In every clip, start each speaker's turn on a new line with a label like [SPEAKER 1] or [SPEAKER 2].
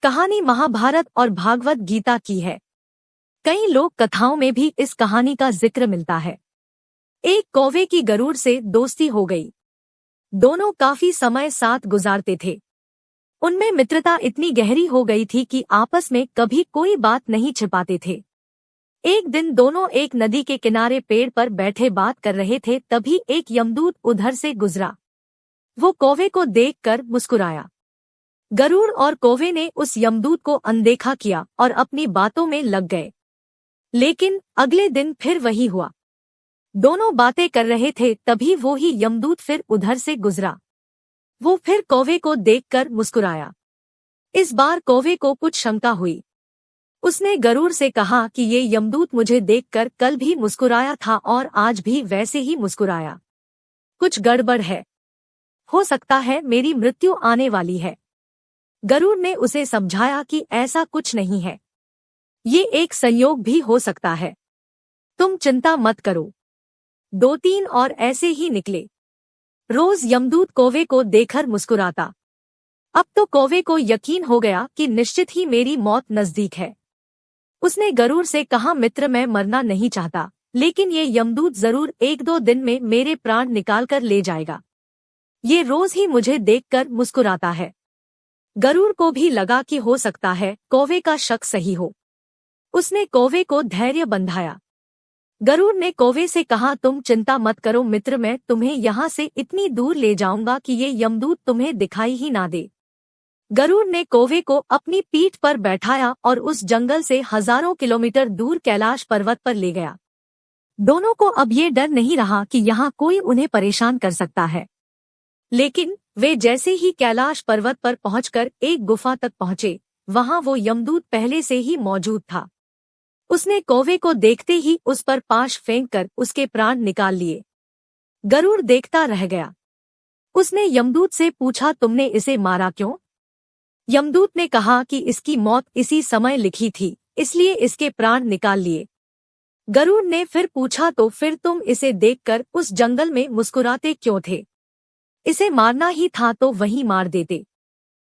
[SPEAKER 1] कहानी महाभारत और भागवत गीता की है। कई लोक कथाओं में भी इस कहानी का जिक्र मिलता है। एक कौवे की गरुड़ से दोस्ती हो गई। दोनों काफी समय साथ गुजारते थे। उनमें मित्रता इतनी गहरी हो गई थी कि आपस में कभी कोई बात नहीं छिपाते थे। एक दिन दोनों एक नदी के किनारे पेड़ पर बैठे बात कर रहे थे, तभी एक यमदूत उधर से गुजरा। वो कौवे को देखकर मुस्कुराया। गरुड़ और कौवे ने उस यमदूत को अनदेखा किया और अपनी बातों में लग गए। लेकिन अगले दिन फिर वही हुआ। दोनों बातें कर रहे थे, तभी वो ही यमदूत फिर उधर से गुजरा। वो फिर कौवे को देखकर मुस्कुराया। इस बार कौवे को कुछ शंका हुई। उसने गरुड़ से कहा कि ये यमदूत मुझे देखकर कल भी मुस्कुराया था और आज भी वैसे ही मुस्कुराया। कुछ गड़बड़ है। हो सकता है मेरी मृत्यु आने वाली है। गरुड़ ने उसे समझाया कि ऐसा कुछ नहीं है, ये एक संयोग भी हो सकता है। तुम चिंता मत करो। 2-3 और ऐसे ही निकले। रोज यमदूत कौवे को देखकर मुस्कुराता। अब तो कौवे को यकीन हो गया कि निश्चित ही मेरी मौत नजदीक है। उसने गरुड़ से कहा, मित्र, मैं मरना नहीं चाहता, लेकिन ये यमदूत जरूर 1-2 दिन में मेरे प्राण निकाल कर ले जाएगा। ये रोज ही मुझे देखकर मुस्कुराता है। गरुड़ को भी लगा कि हो सकता है कौवे का शक सही हो। उसने कौवे को धैर्य बंधाया। गरुड़ ने कौवे से कहा, तुम चिंता मत करो मित्र, मैं तुम्हें यहाँ से इतनी दूर ले जाऊंगा कि ये यमदूत तुम्हें दिखाई ही ना दे। गरुड़ ने कौवे को अपनी पीठ पर बैठाया और उस जंगल से हजारों किलोमीटर दूर कैलाश पर्वत पर ले गया। दोनों को अब ये डर नहीं रहा कि यहाँ कोई उन्हें परेशान कर सकता है। लेकिन वे जैसे ही कैलाश पर्वत पर पहुंचकर एक गुफा तक पहुंचे, वहां वो यमदूत पहले से ही मौजूद था। उसने कौवे को देखते ही उस पर पाश फेंककर उसके प्राण निकाल लिए। गरुड़ देखता रह गया। उसने यमदूत से पूछा, तुमने इसे मारा क्यों? यमदूत ने कहा कि इसकी मौत इसी समय लिखी थी, इसलिए इसके प्राण निकाल लिए। गरुड़ ने फिर पूछा, तो फिर तुम इसे देखकर उस जंगल में मुस्कुराते क्यों थे? इसे मारना ही था तो वहीं मार देते।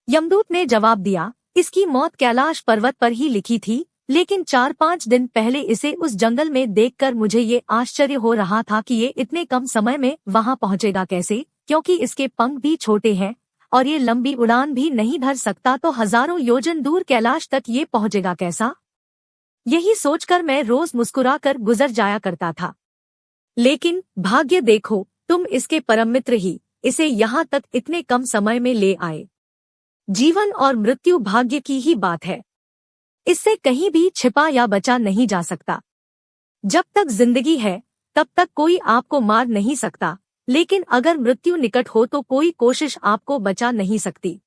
[SPEAKER 1] यमदूत ने जवाब दिया, इसकी मौत कैलाश पर्वत पर ही लिखी थी, लेकिन 4-5 दिन पहले इसे उस जंगल में देखकर मुझे ये आश्चर्य हो रहा था कि ये इतने कम समय में वहां पहुंचेगा कैसे, क्योंकि इसके पंख भी छोटे हैं और ये लंबी उड़ान भी नहीं भर सकता, तो हजारों योजन दूर कैलाश तक ये पहुंचेगा कैसा? यही सोचकर मैं रोज मुस्कुराकर गुजर जाया करता था। लेकिन भाग्य देखो, तुम इसके परम मित्र ही इसे यहाँ तक इतने कम समय में ले आए। जीवन और मृत्यु भाग्य की ही बात है। इससे कहीं भी छिपा या बचा नहीं जा सकता। जब तक जिंदगी है तब तक कोई आपको मार नहीं सकता, लेकिन अगर मृत्यु निकट हो तो कोई कोशिश आपको बचा नहीं सकती।